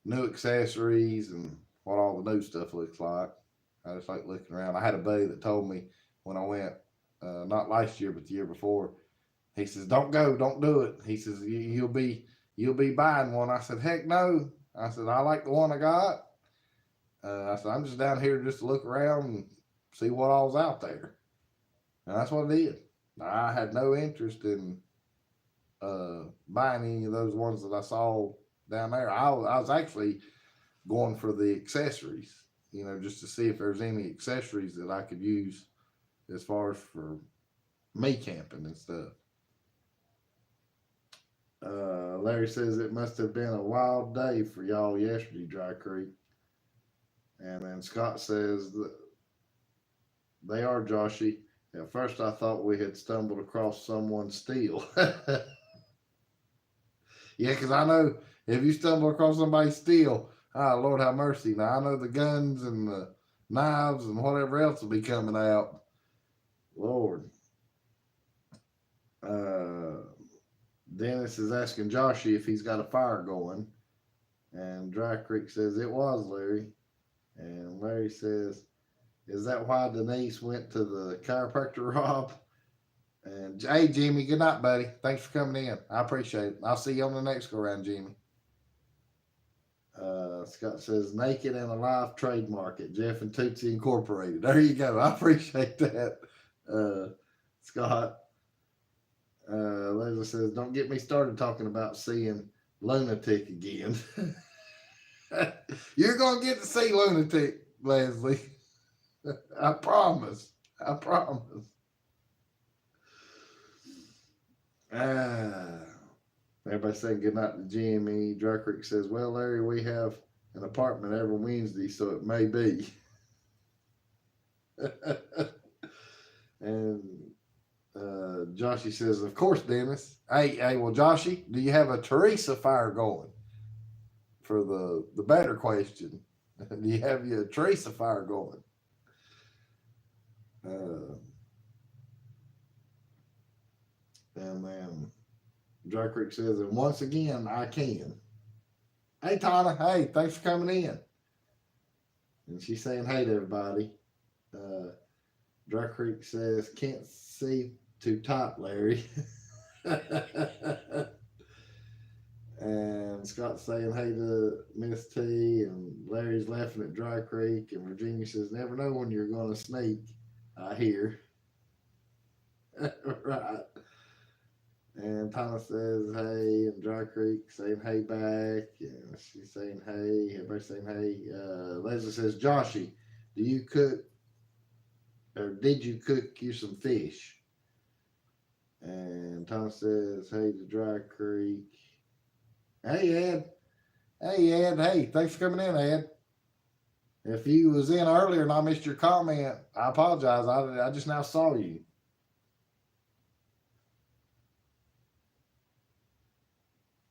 new accessories and what all the new stuff looks like. I just like looking around. I had a buddy that told me when I went, not last year but the year before. He says, "Don't go, don't do it." He says, "You'll be buying one." I said, "Heck no." I said, "I like the one I got." I said, "I'm just down here just to look around and see what all's out there," and that's what it is. I had no interest in buying any of those ones that I saw down there. I was actually going for the accessories, just to see if there's any accessories that I could use as far as for me camping and stuff. Larry says it must have been a wild day for y'all yesterday, Dry Creek. And then Scott says that they are, Joshy. At first, I thought we had stumbled across someone's steel. Yeah, because I know if you stumble across somebody's steel, Lord have mercy. Now, I know the guns and the knives and whatever else will be coming out. Lord. Dennis is asking Joshy if he's got a fire going. And Dry Creek says, it was, Larry. And Larry says, is that why Denise went to the chiropractor, Rob? And hey, Jimmy, good night, buddy. Thanks for coming in. I appreciate it. I'll see you on the next go round, Jimmy. Scott says, naked and alive trademark at Jeff and Tootsie Incorporated. There you go. I appreciate that, Scott. Leslie says, don't get me started talking about seeing Lunatic again. You're going to get to see Lunatic, Leslie. I promise. I promise. Everybody saying good night to Jimmy. Dry Creek says, well, Larry, we have an apartment every Wednesday, so it may be. And Joshy says, of course, Dennis. Hey, well, Joshy, do you have a Teresa fire going? For the better question, do you have your Teresa fire going? And then Dry Creek says, and once again, I can. Hey, Tana. Hey, thanks for coming in. And she's saying hey to everybody. Dry Creek says, can't see too tight, Larry. And Scott's saying hey to Miss T, and Larry's laughing at Dry Creek, and Virginia says, never know when you're going to sneak, I hear. Right. And Thomas says hey, and Dry Creek saying hey back, and she's saying hey, everybody's saying hey. Leslie says, Joshy, do you cook, or did you cook you some fish? And Thomas says hey to Dry Creek. Hey, Ed. Hey, thanks for coming in, Ed. If you was in earlier and I missed your comment, I apologize. I just now saw you.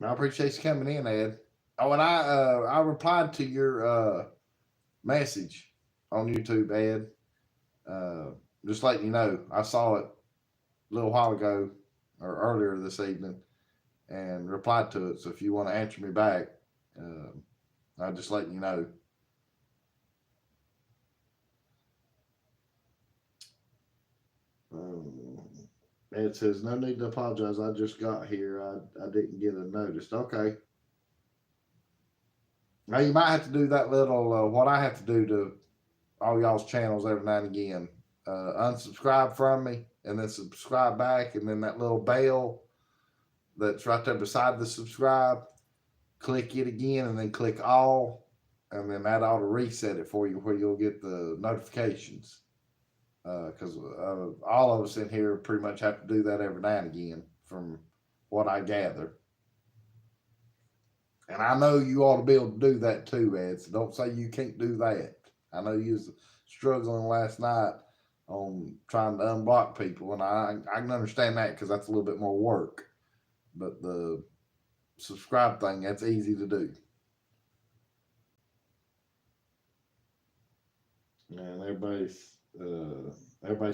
I appreciate you coming in, Ed. Oh, and I replied to your message on YouTube, Ed. Just letting you know, I saw it a little while ago or earlier this evening, and replied to it. So if you want to answer me back, I'll just letting you know. Ed says, no need to apologize. I just got here. I didn't get a notice. Okay. Now you might have to do that little, what I have to do to all y'all's channels every now and again. Unsubscribe from me and then subscribe back, and then that little bell that's right there beside the subscribe, click it again and then click all, and then that ought to reset it for you where you'll get the notifications. Because all of us in here pretty much have to do that every now and again from what I gather. And I know you ought to be able to do that too, Ed, so don't say you can't do that. I know you was struggling last night on trying to unblock people, and I can understand that because that's a little bit more work. But the subscribe thing. That's easy to do. And everybody's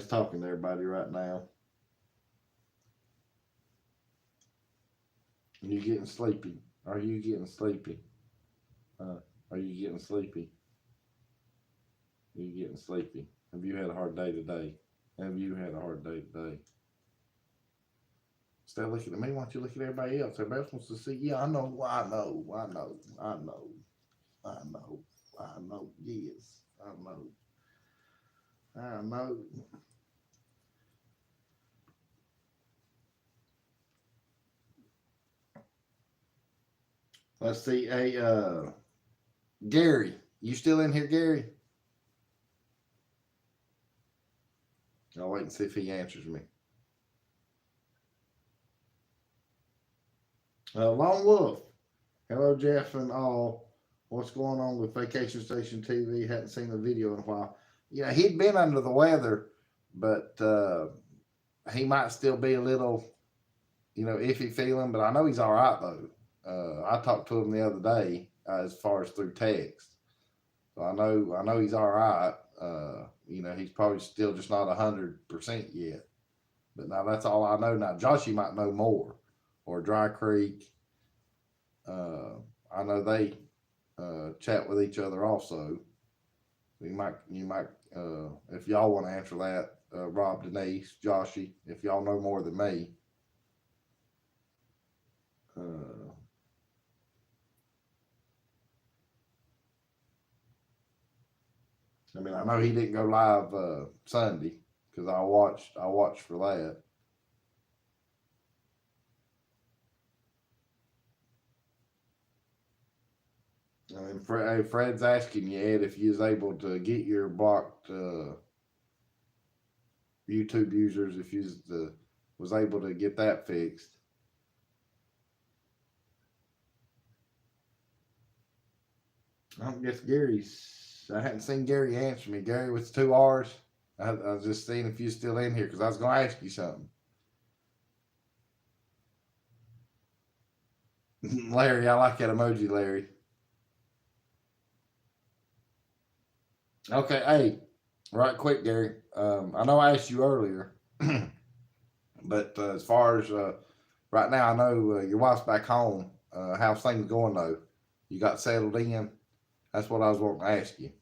talking to everybody right now. You getting sleepy? Are you getting sleepy? Are you getting sleepy? Are you getting sleepy? Have you had a hard day today? Have you had a hard day today? Instead of looking at me, why don't you look at everybody else? Everybody else wants to see. Yeah, I know. Yes, I know. Let's see. Hey, Gary, you still in here, Gary? I'll wait and see if he answers me. Lone Wolf. Hello, Jeff and all. What's going on with Vacation Station TV? Hadn't seen a video in a while. Yeah, he'd been under the weather, but he might still be a little, iffy feeling. But I know he's all right though. I talked to him the other day as far as through text, so I know he's all right. He's probably still just not 100% yet. But now that's all I know. Now Joshy might know more, or Dry Creek. I know they chat with each other also. You might, if y'all want to answer that, Rob, Denise, Joshy, if y'all know more than me. I know he didn't go live Sunday because I watched for that. Fred's asking you, Ed, if you was able to get your blocked YouTube users, if you was able to get that fixed. I guess I hadn't seen Gary answer me. Gary with 2 R's. I was just seeing if you're still in here because I was going to ask you something. Larry, I like that emoji, Larry. Okay, hey, right quick, Gary. I know I asked you earlier, but as far as right now, I know your wife's back home. How's things going though? You got settled in? That's what I was wanting to ask you.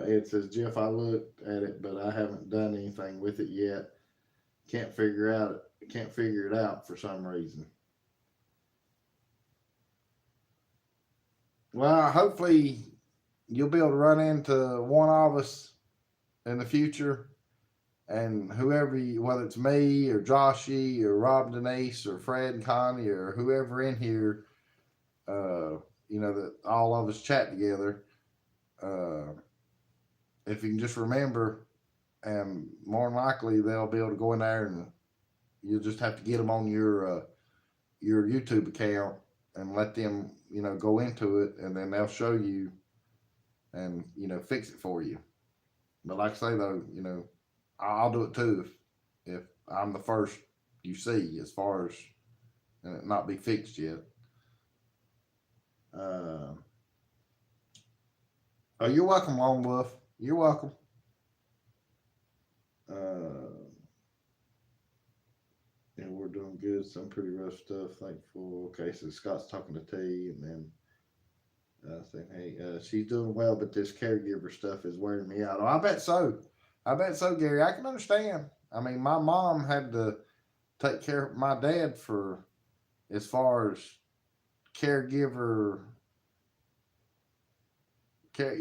Ed says, Jeff, I looked at it, but I haven't done anything with it yet. Can't figure it out for some reason. Well, hopefully you'll be able to run into one of us in the future, and whoever, whether it's me or Joshy or Rob and Denise or Fred and Connie or whoever in here, that all of us chat together. If you can just remember, and more than likely they'll be able to go in there, and you'll just have to get them on your YouTube account and let them go into it, and then they'll show you and fix it for you. But like I say though, I'll do it too if I'm the first you see as far as it not be fixed yet. Oh, you're welcome, Lone Wolf. You're welcome. And we're doing good. Some pretty rough stuff. Thankful. Okay, so Scott's talking to T, and then saying, "Hey, she's doing well, but this caregiver stuff is wearing me out." Oh, I bet so. Gary. I can understand. My mom had to take care of my dad for as far as caregiver care,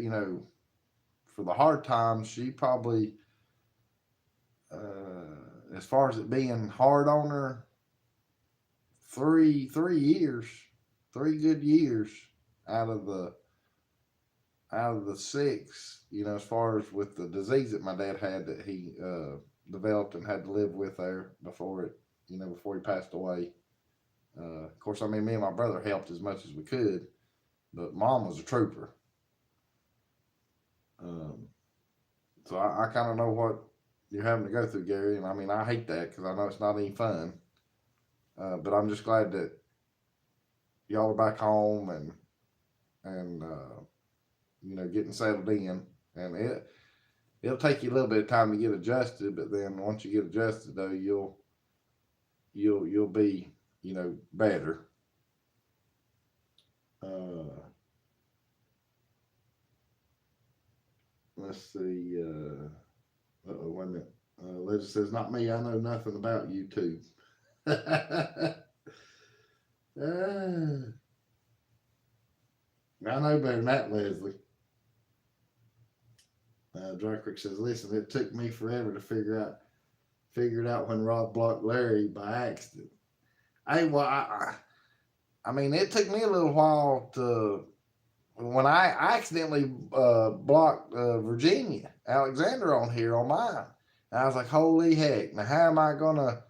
for the hard times. She probably as far as it being hard on her, 3 years, 3 good years out of the 6, as far as with the disease that my dad had that he developed and had to live with there before he passed away. Of course, me and my brother helped as much as we could, but Mom was a trooper. So I kind of know you're having to go through, Gary. And I mean, I hate that because I know it's not any fun. But I'm just glad that y'all are back home and getting settled in. And it'll take you a little bit of time to get adjusted, but then once you get adjusted, though, you'll be better. Uh, let's see. Wait a minute. Legend says, "Not me. I know nothing about YouTube." I know better than that, Leslie. Drycrick says, "Listen, it took me forever to figure it out when Rod blocked Larry by accident." Hey, well, I mean, it took me a little while to when I accidentally blocked Virginia Alexander on here on mine. And I was like, "Holy heck! Now how am I gonna?"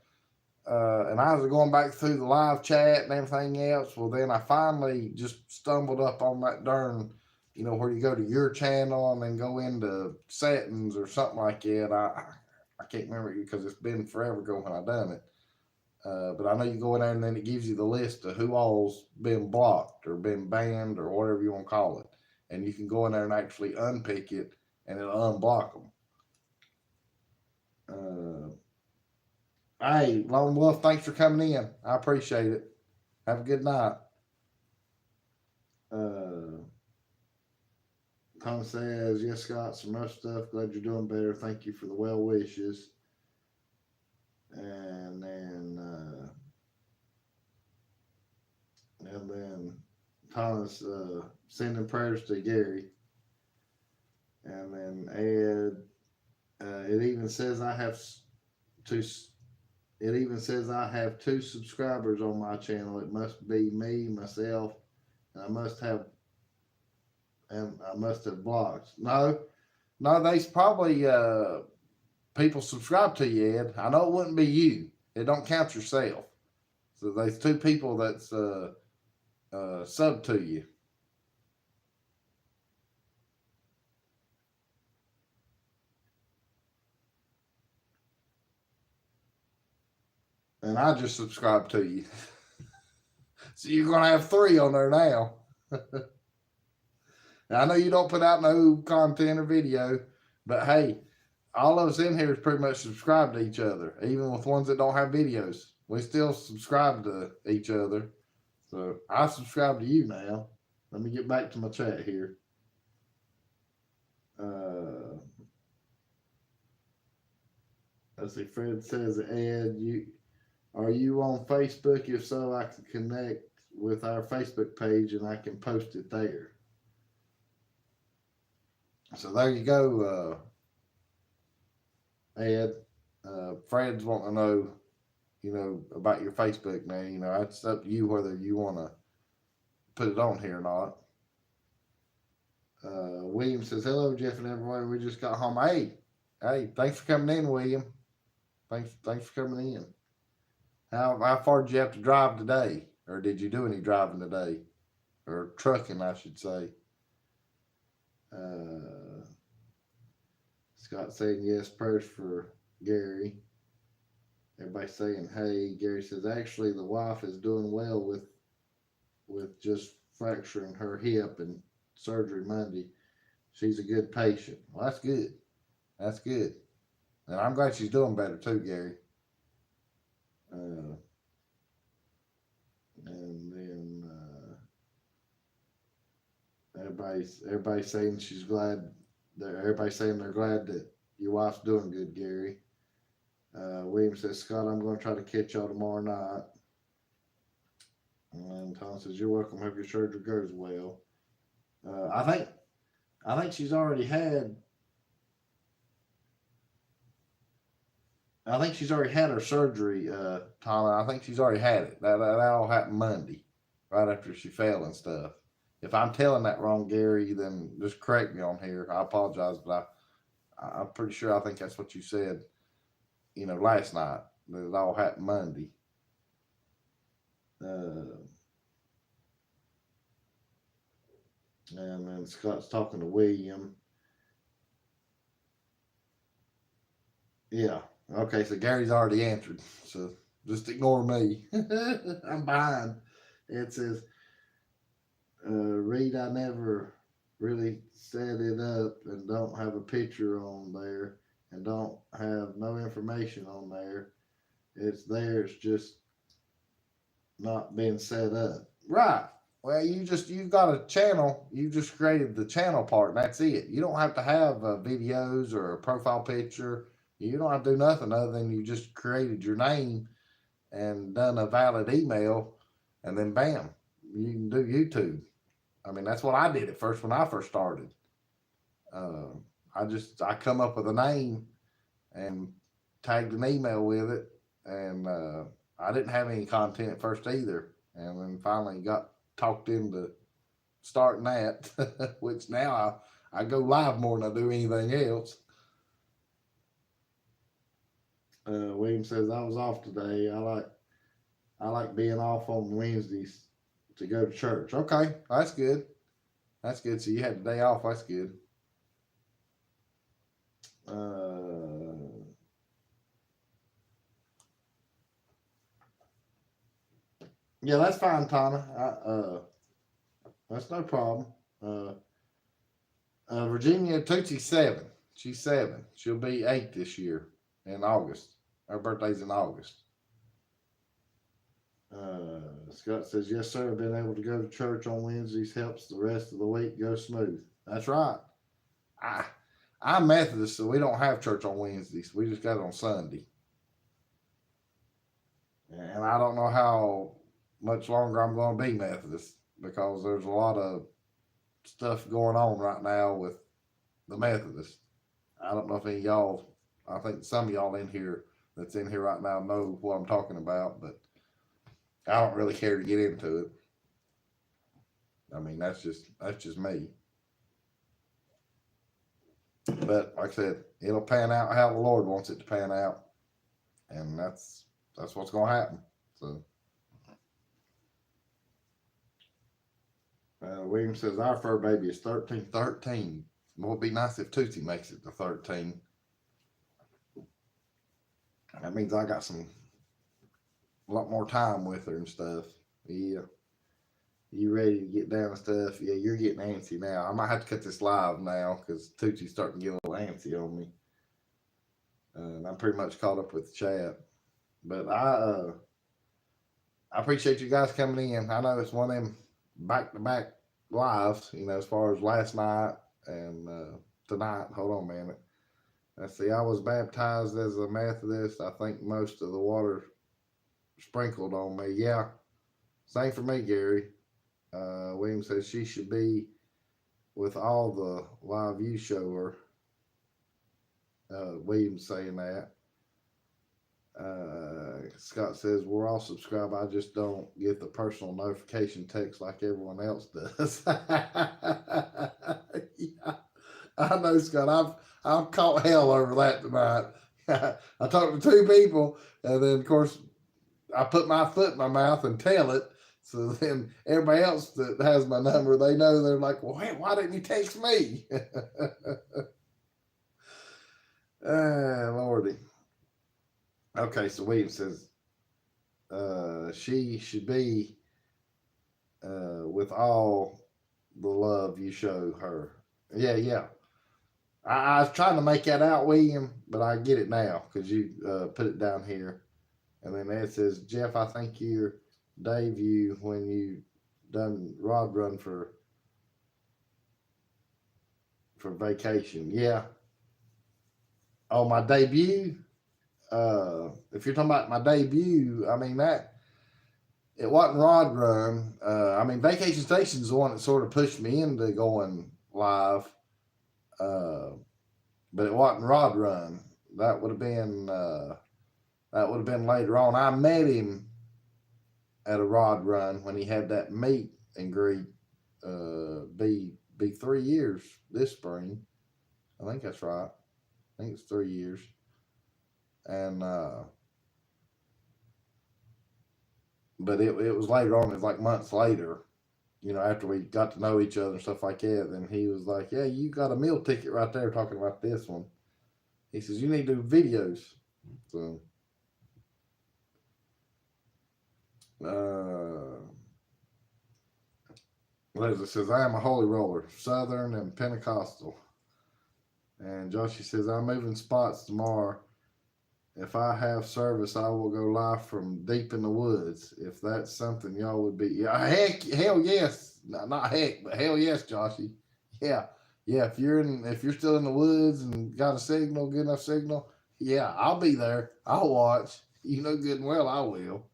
And I was going back through the live chat and everything else. Well, then I finally just stumbled up on that darn, where you go to your channel and then go into settings or something like that. I can't remember because it's been forever ago when I done it. But I know you go in there and then it gives you the list of who all's been blocked or been banned or whatever you want to call it. And you can go in there and actually unpick it and it'll unblock them. Hey, Lone Wolf, thanks for coming in. I appreciate it. Have a good night. Uh, Tom says, "Yes, Scott, some rough stuff. Glad you're doing better. Thank you for the well wishes." And then Thomas sending prayers to Gary. And then Ed, it even says I have two. It even says I have 2 subscribers on my channel. It must be me, myself, and I must have blocked. No, there's probably people subscribe to you, Ed. I know it wouldn't be you. It don't count yourself. So there's 2 people that's sub to you. And I just subscribed to you. So you're going to have 3 on there now. Now, I know you don't put out no content or video, but hey, all of us in here is pretty much subscribed to each other, even with ones that don't have videos. We still subscribe to each other. So I subscribe to you now. Let me get back to my chat here. Let's see. Fred says, "Ed, are you on Facebook? If so, I can connect with our Facebook page and I can post it there." So there you go, Ed. Fred's wanting to know, about your Facebook now. It's up to you whether you want to put it on here or not. William says, "Hello, Jeff and everyone. We just got home." Hey, thanks for coming in, William. Thanks for coming in. How far did you have to drive today, or did you do any driving today, or trucking, I should say? Scott saying yes, prayers for Gary. Everybody saying hey. Gary says actually the wife is doing well with just fracturing her hip and surgery Monday. She's a good patient. Well, that's good. That's good. And I'm glad she's doing better too, Gary. And then everybody's saying she's glad. Everybody's saying they're glad that your wife's doing good, Gary. William says, "Scott, I'm going to try to catch y'all tomorrow night." And Tom says, "You're welcome. Hope your surgery goes well." I think she's already had. I think she's already had her surgery, Tom. I think she's already had it. That all happened Monday, right after she fell and stuff. If I'm telling that wrong, Gary, then just correct me on here. I apologize, but I'm pretty sure I think that's what you said. Last night that it all happened Monday. And then Scott's talking to William. Yeah. Okay, so Gary's already answered. So just ignore me. I'm behind. It says, Reed, I never really set it up and don't have a picture on there and don't have no information on there. It's there, it's just not been set up. Right. Well, you've got a channel. You just created the channel part, and that's it. You don't have to have videos or a profile picture. You don't have to do nothing other than you just created your name and done a valid email, and then bam, you can do YouTube. I mean, that's what I did at first when I first started. Uh, I come up with a name and tagged an email with it, and I didn't have any content at first either, and then finally got talked into starting that, which now I go live more than I do anything else. William says I was off today. I like being off on Wednesdays to go to church. Okay, that's good. That's good. So you had the day off. That's good. Uh, yeah, that's fine, Tana. That's no problem. Uh, Virginia Tootsie's 7. She's 7. She'll be 8 this year in August. Her birthday's in August. Scott says, yes, sir. Being able to go to church on Wednesdays helps the rest of the week go smooth. That's right. I, I'm Methodist, so we don't have church on Wednesdays. We just got it on Sunday. And I don't know how much longer I'm going to be Methodist because there's a lot of stuff going on right now with the Methodist. I don't know if any of y'all, I think some of y'all in here that's in here right now know what I'm talking about, but I don't really care to get into it. I mean, that's just me. But like I said, it'll pan out how the Lord wants it to pan out, and that's what's going to happen. So, William says our fur baby is 13. Well, it'd be nice if Tootsie makes it to 13. That means I got a lot more time with her and stuff. Yeah. You ready to get down and stuff? Yeah, you're getting antsy now. I might have to cut this live now because Tootie's starting to get a little antsy on me. And I'm pretty much caught up with the chat. But I appreciate you guys coming in. I know it's one of them back to back lives, as far as last night and tonight. Hold on a minute. Let's see. I was baptized as a Methodist. I think most of the water sprinkled on me. Yeah. Same for me, Gary. William says she should be with all the live you show her. William saying that. Scott says we're all subscribed. I just don't get the personal notification text like everyone else does. Yeah, I know, Scott. I've caught hell over that tonight. I talked to 2 people, and then of course I put my foot in my mouth and tell it. So then everybody else that has my number, they know, they're like, well, hey, why didn't he text me? Lordy. Okay, so William says she should be with all the love you show her. Yeah, yeah. I was trying to make that out, William, but I get it now because you put it down here. And then it says, Jeff, I think your debut when you done rod run for vacation. Yeah. Oh, my debut. If you're talking about my debut, I mean that it wasn't rod run. I mean Vacation Station's the one that sort of pushed me into going live. But it wasn't rod run. That would have been later on. I met him at a rod run when he had that meet and greet. Be 3 years this spring. I think that's right. I think it's 3 years. And but it was later on. It was like months later. After we got to know each other and stuff like that. Then he was like, "Yeah, you got a meal ticket right there." Talking about this one. He says, you need to do videos. So, Leslie says, I am a holy roller, Southern and Pentecostal. And Joshy says, I'm moving spots tomorrow. If I have service, I will go live from deep in the woods. If that's something y'all would be, yeah, hell yes, not heck, but hell yes, Joshy, yeah. If you're still in the woods and got a signal, good enough signal, yeah, I'll be there. I'll watch. You know good and well I will.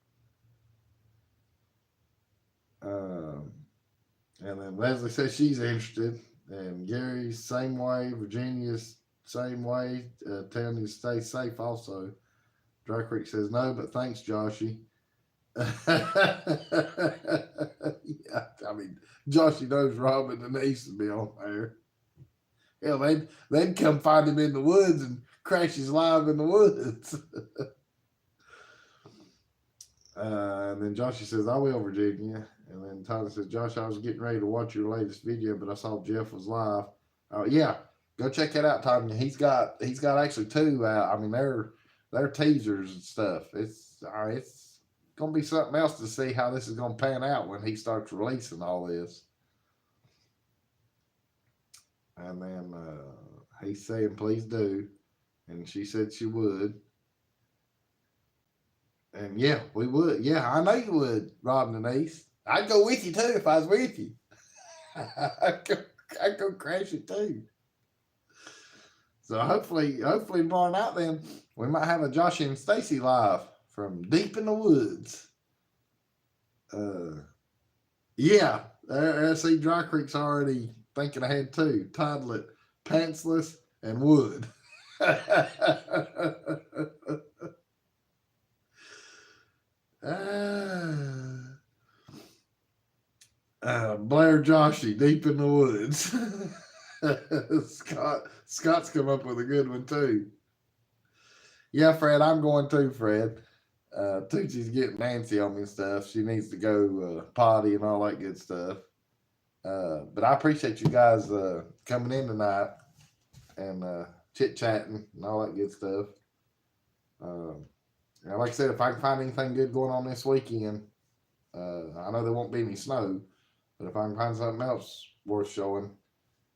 And then Leslie says she's interested, and Gary's same way. Virginia's same way. Telling you to stay safe also. Dry Creek says no, but thanks, Joshy. Yeah, I mean, Joshy knows Robin and Ace to be on there. Hell, they'd come find him in the woods and crash his live in the woods. And then Joshy says, I will, Virginia. And then Tyler says, Josh, I was getting ready to watch your latest video, but I saw Jeff was live. Yeah, go check that out, Tanya. He's got actually 2 out. I mean, they're teasers and stuff. It's gonna be something else to see how this is gonna pan out when he starts releasing all this. And then he's saying, please do. And she said she would. And yeah, we would. Yeah, I know you would, Robin and Ace. I'd go with you too if I was with you. I'd go crash it too. So hopefully tomorrow night then we might have a Josh and Stacy live from deep in the woods. Yeah, see, Dry Creek's already thinking ahead too. Toddlet, pantsless, and wood. Blair Joshy, deep in the woods. Scott's come up with a good one too. Yeah, Fred, I'm going too, Fred. Tucci's getting Nancy on me and stuff. She needs to go potty and all that good stuff. But I appreciate you guys coming in tonight and chit-chatting and all that good stuff. And like I said, if I can find anything good going on this weekend, I know there won't be any snow, but if I can find something else worth showing,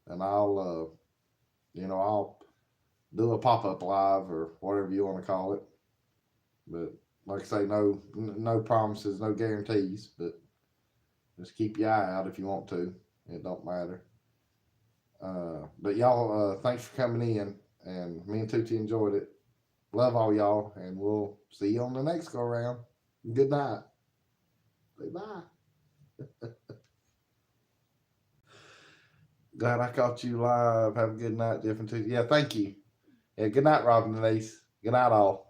and I'll do a pop-up live or whatever you want to call it. But like I say, no promises, no guarantees, but just keep your eye out if you want to. It don't matter. But y'all, thanks for coming in, and me and Tucci enjoyed it. Love all y'all, and we'll see you on the next go around. Good night. Say bye. Glad I caught you live. Have a good night, Jeff and Tucci. Yeah, thank you. Yeah, good night, Robin and Ace. Good night, all.